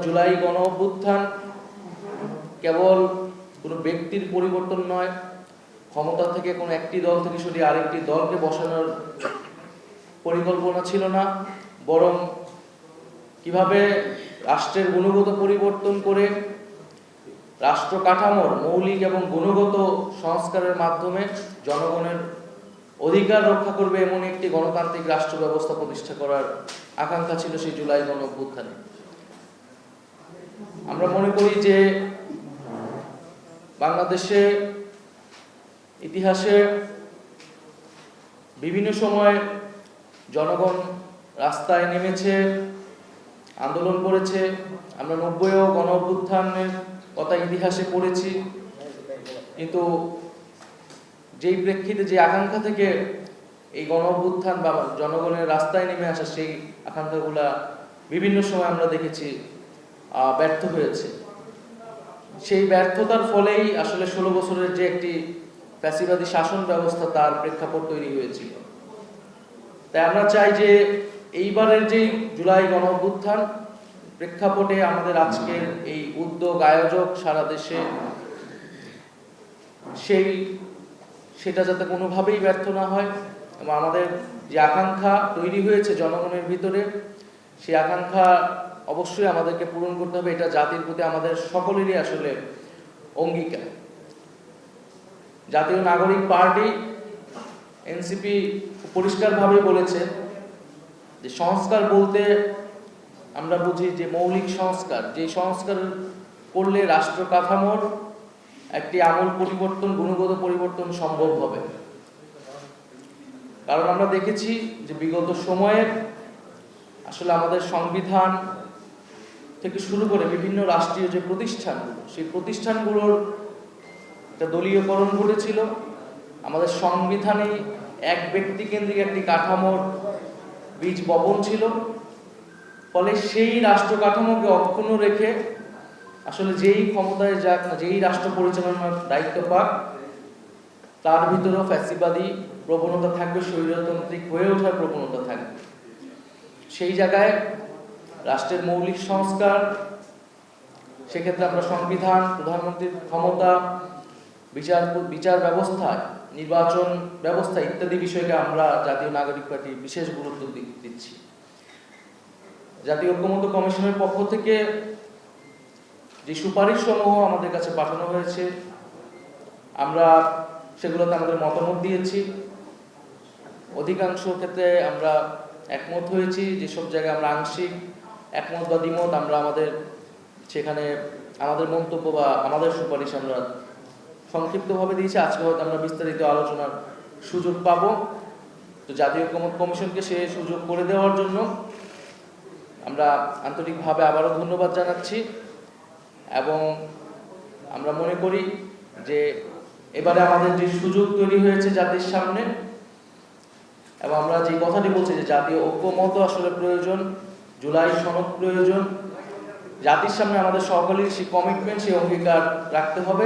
জুলাই গণ অভ্যুত্থান কেবল কোনো ব্যক্তির পরিবর্তন নয়, ক্ষমতা থেকে কোনো একটি দল থেকে সরিয়ে আরেকটি দলকে বসানোর পরিকল্পনা ছিল না, বরং কিভাবে রাষ্ট্রের গুণগত পরিবর্তন করে রাষ্ট্র কাঠামোর মৌলিক এবং গুণগত সংস্কারের মাধ্যমে জনগণের অধিকার রক্ষা করবে এমন একটি গণতান্ত্রিক রাষ্ট্র ব্যবস্থা প্রতিষ্ঠা করার আকাঙ্ক্ষা ছিল সেই জুলাই গণ অভ্যুত্থানে। আমরা মনে করি যে বাংলাদেশে ইতিহাসে বিভিন্ন সময় জনগণ রাস্তায় নেমেছে, আন্দোলন করেছে। আমরা 90-ও গণ অভ্যুত্থানের কথা ইতিহাসে পড়েছি, কিন্তু যেই প্রেক্ষিতে যে আকাঙ্ক্ষা থেকে এই গণ অভ্যুত্থান বা জনগণের রাস্তায় নেমে আসা, সেই আকাঙ্ক্ষাগুলা বিভিন্ন সময় আমরা দেখেছি ব্যর্থ হয়েছে। সেই ব্যর্থতার ফলেই আসলে 16 বছরের যে একটি ফ্যাসিবাদী শাসন ব্যবস্থা, তার প্রেক্ষাপট তৈরি হয়েছিল। তাই আমরা চাই যে এইবারের যে জুলাই গণ অভ্যুত্থান প্রেক্ষাপটে আমাদের আজকের এই উদ্যোগ আয়োজক সারা দেশে, সেটা যাতে কোনোভাবেই ব্যর্থ না হয় এবং আমাদের যে আকাঙ্ক্ষা তৈরি হয়েছে জনগণের ভিতরে, সেই আকাঙ্ক্ষা অবশ্যই আমাদেরকে পূরণ করতে হবে। এটা জাতির প্রতি আমাদের সকলেরই আসলে অঙ্গীকার। জাতীয় নাগরিক পার্টি এনসিপি পরিষ্কারভাবে বলেছে যে সংস্কার বলতে আমরা বুঝি যে মৌলিক সংস্কার, যে সংস্কার করলে রাষ্ট্র কাঠামোর একটি আমূল পরিবর্তন, গুণগত পরিবর্তন সম্ভব হবে। কারণ আমরা দেখেছি যে বিগত সময়ে আসলে আমাদের সংবিধান থেকে শুরু করে বিভিন্ন রাষ্ট্রীয় যে প্রতিষ্ঠানগুলো, সেই প্রতিষ্ঠানগুলোর একটা দলীয়করণ ঘটেছিল। আমাদের সংবিধানে এক ব্যক্তি কেন্দ্রিক একটি কাঠামোর বীজ বপন ছিল। ফলে সেই রাষ্ট্র কাঠামোকে অক্ষুণ্ণ রেখে আসলে যেই ক্ষমতায় যাক, যেই রাষ্ট্র পরিচালনার দায়িত্ব পাক, তার ভিতরেও ফ্যাসিবাদী প্রবণতা থাকবে, স্বৈরতান্ত্রিক হয়ে ওঠার প্রবণতা থাকবে। সেই জায়গায় রাষ্ট্রের মৌলিক সংস্কার, সেক্ষেত্রে আমরা সংবিধান, প্রধানমন্ত্রীর ক্ষমতা, বিচার ব্যবস্থা, নির্বাচন ব্যবস্থা ইত্যাদি বিষয়কে আমরা জাতীয় নাগরিক পার্টি বিশেষ গুরুত্ব দিচ্ছি। জাতীয় ঐক্যমত্য কমিশনের পক্ষ থেকে যে সুপারিশ সমূহ আমাদের কাছে পাঠানো হয়েছে, আমরা সেগুলোতে আমাদের মতামত দিয়েছি। অধিকাংশ ক্ষেত্রে আমরা একমত হয়েছি। যেসব জায়গায় আমরা আংশিক একমত বা দ্বিমত, আমরা সেখানে আমাদের মন্তব্য বা আমাদের সুপারিশ আমরা সংক্ষিপ্তভাবে দিয়েছি। আজকে হয়তো আমরা বিস্তারিত আলোচনার সুযোগ পাব। তো জাতীয় ঐক্যমত্য কমিশনকে সে সুযোগ করে দেওয়ার জন্য আমরা আন্তরিকভাবে আবারও ধন্যবাদ জানাচ্ছি এবং আমরা মনে করি যে এবারে আমাদের যে সুযোগ তৈরি হয়েছে জাতির সামনে, এবং আমরা যে কথাটি বলছি যে জাতীয় ঐক্যমত্য আসলে প্রয়োজন, জুলাই সনদ প্রয়োজন, জাতির সামনে আমাদের সকলের সেই কমিটমেন্ট, সেই অঙ্গীকার রাখতে হবে।